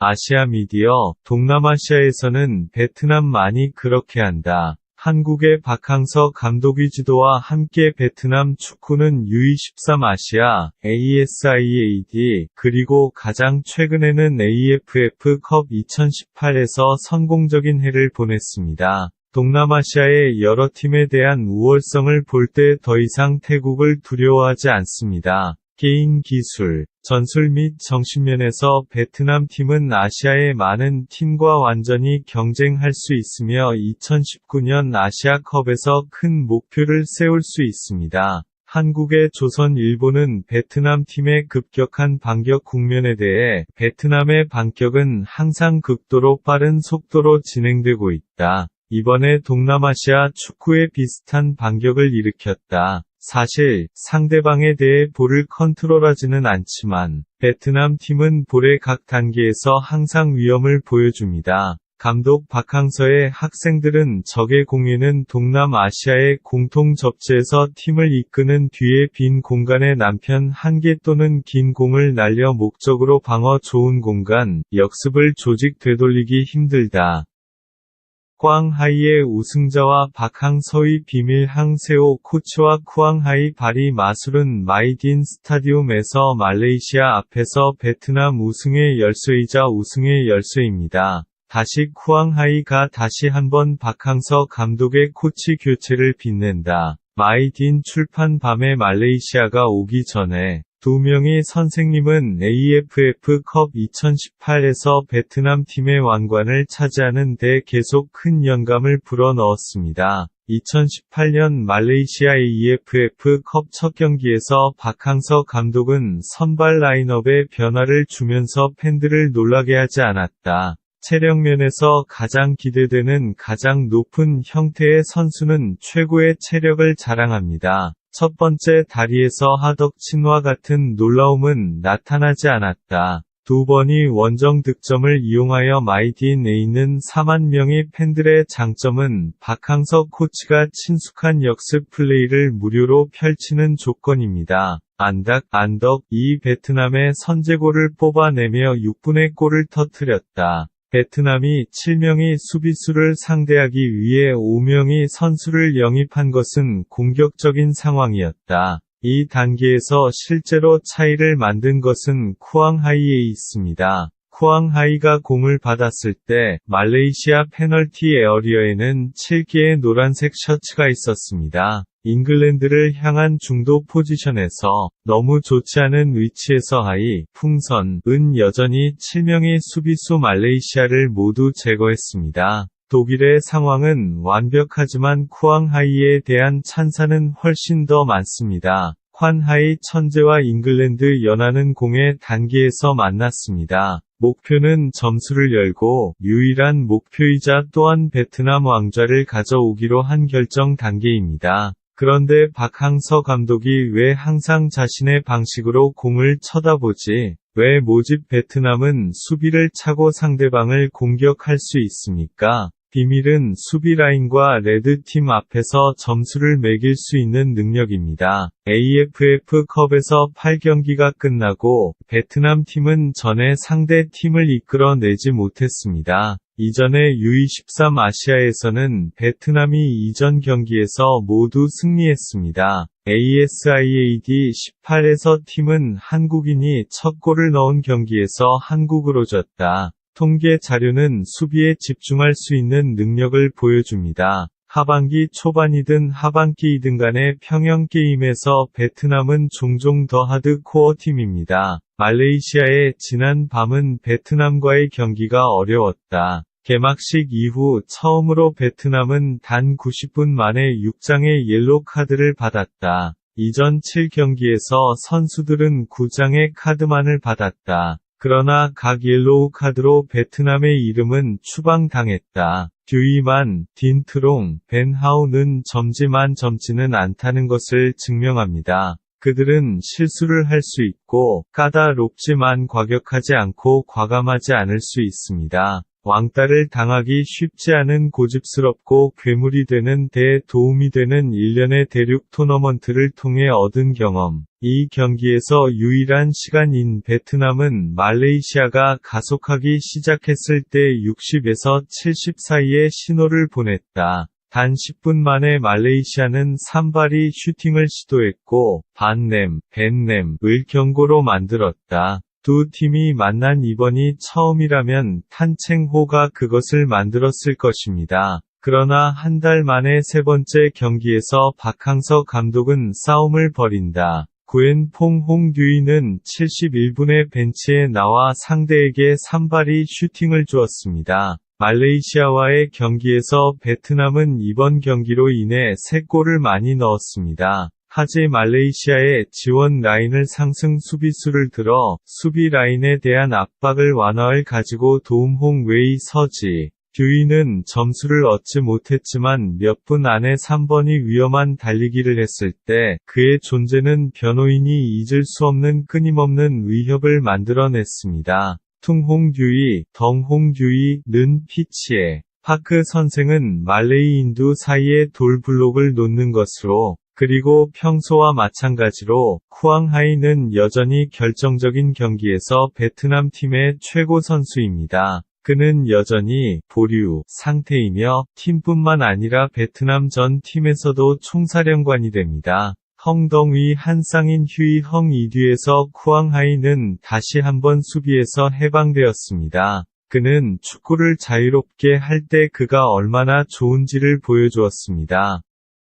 아시아 미디어, 동남아시아에서는 베트남만이 그렇게 한다. 한국의 박항서 감독의 지도와 함께 베트남 축구는 U23 아시아, ASIAD, 그리고 가장 최근에는 AFF컵 2018에서 성공적인 해를 보냈습니다. 동남아시아의 여러 팀에 대한 우월성을 볼 때 더 이상 태국을 두려워하지 않습니다. 개인 기술, 전술 및 정신면에서 베트남 팀은 아시아의 많은 팀과 완전히 경쟁할 수 있으며 2019년 아시아컵에서 큰 목표를 세울 수 있습니다. 한국의 조선일보는 베트남 팀의 급격한 반격 국면에 대해 베트남의 반격은 항상 극도로 빠른 속도로 진행되고 있다. 이번에 동남아시아 축구에 비슷한 반격을 일으켰다. 사실 상대방에 대해 볼을 컨트롤하지는 않지만 베트남 팀은 볼의 각 단계에서 항상 위험을 보여줍니다. 감독 박항서의 학생들은 적의 공에는 동남아시아의 공통 접지에서 팀을 이끄는 뒤에 빈 공간에 남편 한 개 또는 긴 공을 날려 목적으로 방어 좋은 공간, 역습을 조직 되돌리기 힘들다. 쿠앙하이의 우승자와 박항서의 비밀 항세오 코치와 쿠앙하이 바리 마술은 마이딘 스타디움에서 말레이시아 앞에서 베트남 우승의 열쇠이자 우승의 열쇠입니다. 다시 쿠앙하이가 다시 한번 박항서 감독의 코치 교체를 빛낸다. 마이딘 출판 밤에 말레이시아가 오기 전에 두 명의 선생님은 AFF컵 2018에서 베트남 팀의 왕관을 차지하는 데 계속 큰 영감을 불어넣었습니다. 2018년 말레이시아 AFF컵 첫 경기에서 박항서 감독은 선발 라인업에 변화를 주면서 팬들을 놀라게 하지 않았다. 체력면에서 가장 기대되는 가장 높은 형태의 선수는 최고의 체력을 자랑합니다. 첫 번째 다리에서 하덕친과 같은 놀라움은 나타나지 않았다. 두 번이 원정 득점을 이용하여 마이딘에 있는 4만 명의 팬들의 장점은 박항서 코치가 친숙한 역습 플레이를 무료로 펼치는 조건입니다. 안덕, 이 베트남의 선제골을 뽑아내며 6분의 골을 터뜨렸다. 베트남이 7명의 수비수를 상대하기 위해 5명의 선수를 영입한 것은 공격적인 상황이었다. 이 단계에서 실제로 차이를 만든 것은 쿠앙하이에 있습니다. 쿠앙하이가 공을 받았을 때 말레이시아 페널티 에어리어에는 7개의 노란색 셔츠가 있었습니다. 잉글랜드를 향한 중도 포지션에서 너무 좋지 않은 위치에서 하이, 풍선은 여전히 7명의 수비수 말레이시아를 모두 제거했습니다. 독일의 상황은 완벽하지만 쿠앙하이에 대한 찬사는 훨씬 더 많습니다. 콴하이 천재와 잉글랜드 연하는 공의 단계에서 만났습니다. 목표는 점수를 열고 유일한 목표이자 또한 베트남 왕좌를 가져오기로 한 결정 단계입니다. 그런데 박항서 감독이 왜 항상 자신의 방식으로 공을 쳐다보지? 왜 모집 베트남은 수비를 차고 상대방을 공격할 수 있습니까? 비밀은 수비 라인과 레드팀 앞에서 점수를 매길 수 있는 능력입니다. AFF컵에서 8경기가 끝나고 베트남 팀은 전에 상대 팀을 이끌어내지 못했습니다. 이전에 U23 아시아에서는 베트남이 이전 경기에서 모두 승리했습니다. ASIAD 18에서 팀은 한국인이 첫 골을 넣은 경기에서 한국으로 졌다. 통계 자료는 수비에 집중할 수 있는 능력을 보여줍니다. 하반기 초반이든 하반기이든 간의 평영 게임에서 베트남은 종종 더 하드코어 팀입니다. 말레이시아의 지난 밤은 베트남과의 경기가 어려웠다. 개막식 이후 처음으로 베트남은 단 90분 만에 6장의 옐로 카드를 받았다. 이전 7경기에서 선수들은 9장의 카드만을 받았다. 그러나 각 옐로우 카드로 베트남의 이름은 추방당했다. 듀이만, 딘트롱, 벤하우는 점지는 않다는 것을 증명합니다. 그들은 실수를 할 수 있고 까다롭지만 과격하지 않고 과감하지 않을 수 있습니다. 왕따를 당하기 쉽지 않은 고집스럽고 괴물이 되는 데에 도움이 되는 일련의 대륙 토너먼트를 통해 얻은 경험. 이 경기에서 유일한 시간인 베트남은 말레이시아가 가속하기 시작했을 때 60에서 70 사이에 신호를 보냈다. 단 10분 만에 말레이시아는 산발이 슈팅을 시도했고 반냄, 벤냄을 경고로 만들었다. 두 팀이 만난 이번이 처음이라면 탄챙호가 그것을 만들었을 것입니다. 그러나 한 달 만에 세 번째 경기에서 박항서 감독은 싸움을 벌인다. 구엔퐁 홍듀이는 71분에 벤치에 나와 상대에게 산발이 슈팅을 주었습니다. 말레이시아와의 경기에서 베트남은 이번 경기로 인해 3골을 많이 넣었습니다. 하지 말레이시아의 지원 라인을 상승 수비수를 들어 수비 라인에 대한 압박을 완화할 가지고 도움 홍웨이 서지. 듀이는 점수를 얻지 못했지만 몇 분 안에 3번이 위험한 달리기를 했을 때 그의 존재는 변호인이 잊을 수 없는 끊임없는 위협을 만들어냈습니다. 퉁홍듀이, 덩홍듀이는 피치에 파크 선생은 말레이 인두 사이에 돌블록을 놓는 것으로 그리고 평소와 마찬가지로 쿠앙하이는 여전히 결정적인 경기에서 베트남 팀의 최고 선수입니다. 그는 여전히 보류 상태이며 팀뿐만 아니라 베트남 전 팀에서도 총사령관이 됩니다. 헝덩위 한 쌍인 휴이 헝이 뒤에서 쿠앙하이는 다시 한번 수비에서 해방되었습니다. 그는 축구를 자유롭게 할 때 그가 얼마나 좋은지를 보여주었습니다.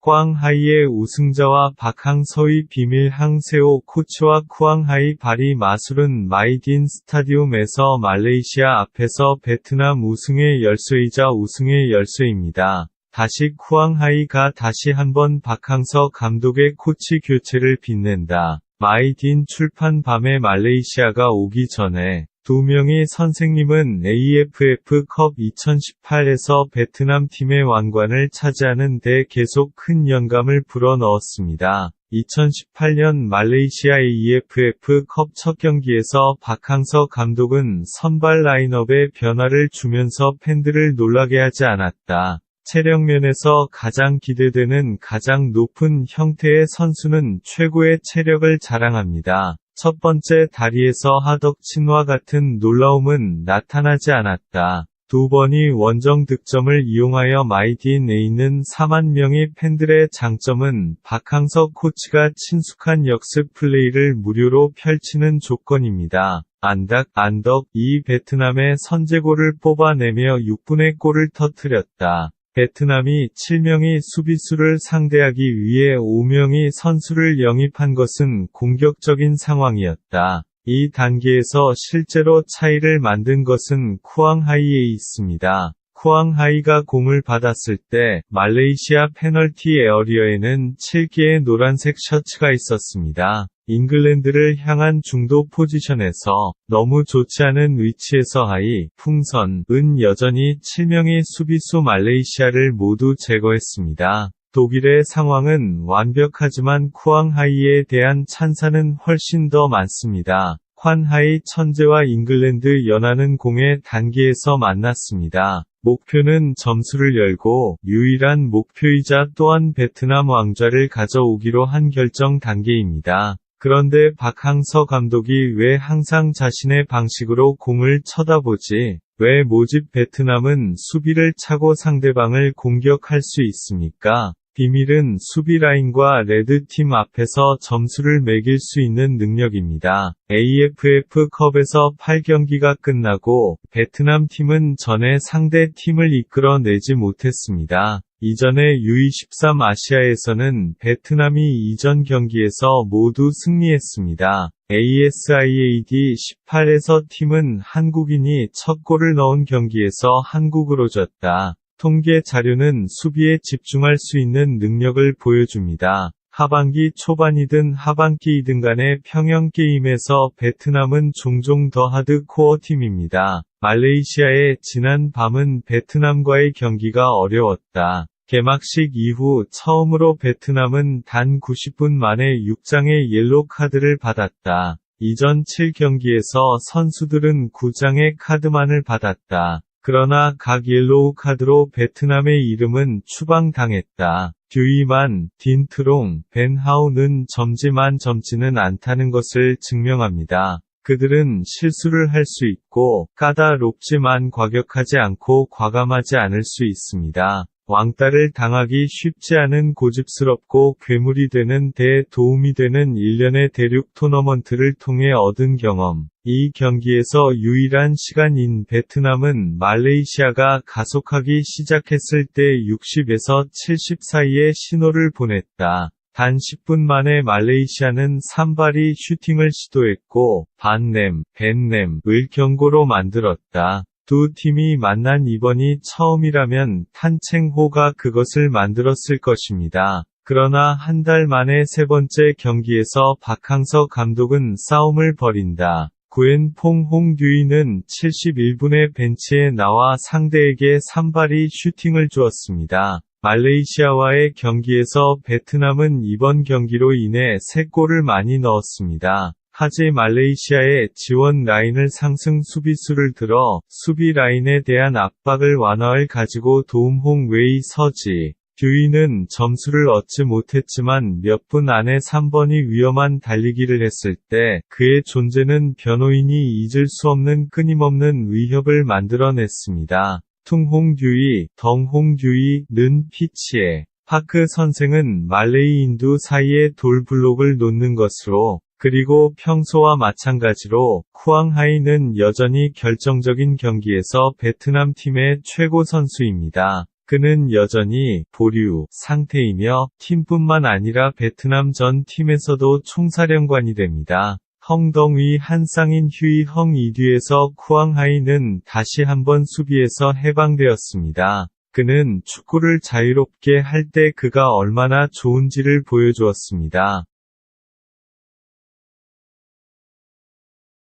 쿠앙하이의 우승자와 박항서의 비밀 항세오 코치와 쿠앙하이 바리 마술은 마이딘 스타디움에서 말레이시아 앞에서 베트남 우승의 열쇠이자 우승의 열쇠입니다. 다시 쿠앙하이가 다시 한번 박항서 감독의 코치 교체를 빛낸다. 마이딘 출판 밤에 말레이시아가 오기 전에 두 명의 선생님은 AFF컵 2018에서 베트남 팀의 왕관을 차지하는 데 계속 큰 영감을 불어넣었습니다. 2018년 말레이시아 AFF컵 첫 경기에서 박항서 감독은 선발 라인업에 변화를 주면서 팬들을 놀라게 하지 않았다. 체력면에서 가장 기대되는 가장 높은 형태의 선수는 최고의 체력을 자랑합니다. 첫 번째 다리에서 하덕친과 같은 놀라움은 나타나지 않았다. 두 번이 원정 득점을 이용하여 마이딘에 있는 4만 명의 팬들의 장점은 박항서 코치가 친숙한 역습 플레이를 무료로 펼치는 조건입니다. 안덕, 이 베트남의 선제골을 뽑아내며 6분의 골을 터뜨렸다. 베트남이 7명의 수비수를 상대하기 위해 5명의 선수를 영입한 것은 공격적인 상황이었다. 이 단계에서 실제로 차이를 만든 것은 쿠앙하이에 있습니다. 쿠앙하이가 공을 받았을 때 말레이시아 페널티 에어리어에는 7개의 노란색 셔츠가 있었습니다. 잉글랜드를 향한 중도 포지션에서 너무 좋지 않은 위치에서 하이, 풍선은 여전히 7명의 수비수 말레이시아를 모두 제거했습니다. 독일의 상황은 완벽하지만 쿠앙하이에 대한 찬사는 훨씬 더 많습니다. 콴하이 천재와 잉글랜드 연하는 공의 단계에서 만났습니다. 목표는 점수를 열고 유일한 목표이자 또한 베트남 왕좌를 가져오기로 한 결정 단계입니다. 그런데 박항서 감독이 왜 항상 자신의 방식으로 공을 쳐다보지? 왜 모집 베트남은 수비를 차고 상대방을 공격할 수 있습니까? 비밀은 수비 라인과 레드팀 앞에서 점수를 매길 수 있는 능력입니다. AFF컵에서 8경기가 끝나고 베트남 팀은 전에 상대 팀을 이끌어내지 못했습니다. 이전에 U23 아시아에서는 베트남이 이전 경기에서 모두 승리했습니다. ASIAD 18에서 팀은 한국인이 첫 골을 넣은 경기에서 한국으로 졌다. 통계 자료는 수비에 집중할 수 있는 능력을 보여줍니다. 하반기 초반이든 하반기이든 간의 평영 게임에서 베트남은 종종 더 하드코어 팀입니다. 말레이시아의 지난 밤은 베트남과의 경기가 어려웠다. 개막식 이후 처음으로 베트남은 단 90분 만에 6장의 옐로 카드를 받았다. 이전 7경기에서 선수들은 9장의 카드만을 받았다. 그러나 각 옐로우 카드로 베트남의 이름은 추방당했다. 듀이만, 딘트롱, 벤 하우는 젊지는 않다는 것을 증명합니다. 그들은 실수를 할 수 있고 까다롭지만 과격하지 않고 과감하지 않을 수 있습니다. 왕따를 당하기 쉽지 않은 고집스럽고 괴물이 되는 데 도움이 되는 일련의 대륙 토너먼트를 통해 얻은 경험. 이 경기에서 유일한 시간인 베트남은 말레이시아가 가속하기 시작했을 때 60에서 70 사이의 신호를 보냈다. 단 10분 만에 말레이시아는 산발이 슈팅을 시도했고 반냄, 벤냄을 경고로 만들었다. 두 팀이 만난 이번이 처음이라면 탄챙호가 그것을 만들었을 것입니다. 그러나 한 달 만에 세 번째 경기에서 박항서 감독은 싸움을 벌인다. 구엔퐁 홍듀이는 71분에 벤치에 나와 상대에게 산발이 슈팅을 주었습니다. 말레이시아와의 경기에서 베트남은 이번 경기로 인해 3골을 많이 넣었습니다. 하지 말레이시아의 지원 라인을 상승 수비수를 들어 수비 라인에 대한 압박을 완화할 가지고 도움 홍웨이 서지. 듀이는 점수를 얻지 못했지만 몇 분 안에 3번이 위험한 달리기를 했을 때 그의 존재는 변호인이 잊을 수 없는 끊임없는 위협을 만들어냈습니다. 퉁홍듀이, 덩홍듀이는 피치에 파크 선생은 말레이 인두 사이에 돌블록을 놓는 것으로 그리고 평소와 마찬가지로 쿠앙하이는 여전히 결정적인 경기에서 베트남 팀의 최고 선수입니다. 그는 여전히 보류 상태이며 팀뿐만 아니라 베트남 전 팀에서도 총사령관이 됩니다. 헝덩위 한쌍인 휴이 헝이뒤에서 쿠앙하이는 다시 한번 수비에서 해방되었습니다. 그는 축구를 자유롭게 할 때 그가 얼마나 좋은지를 보여주었습니다.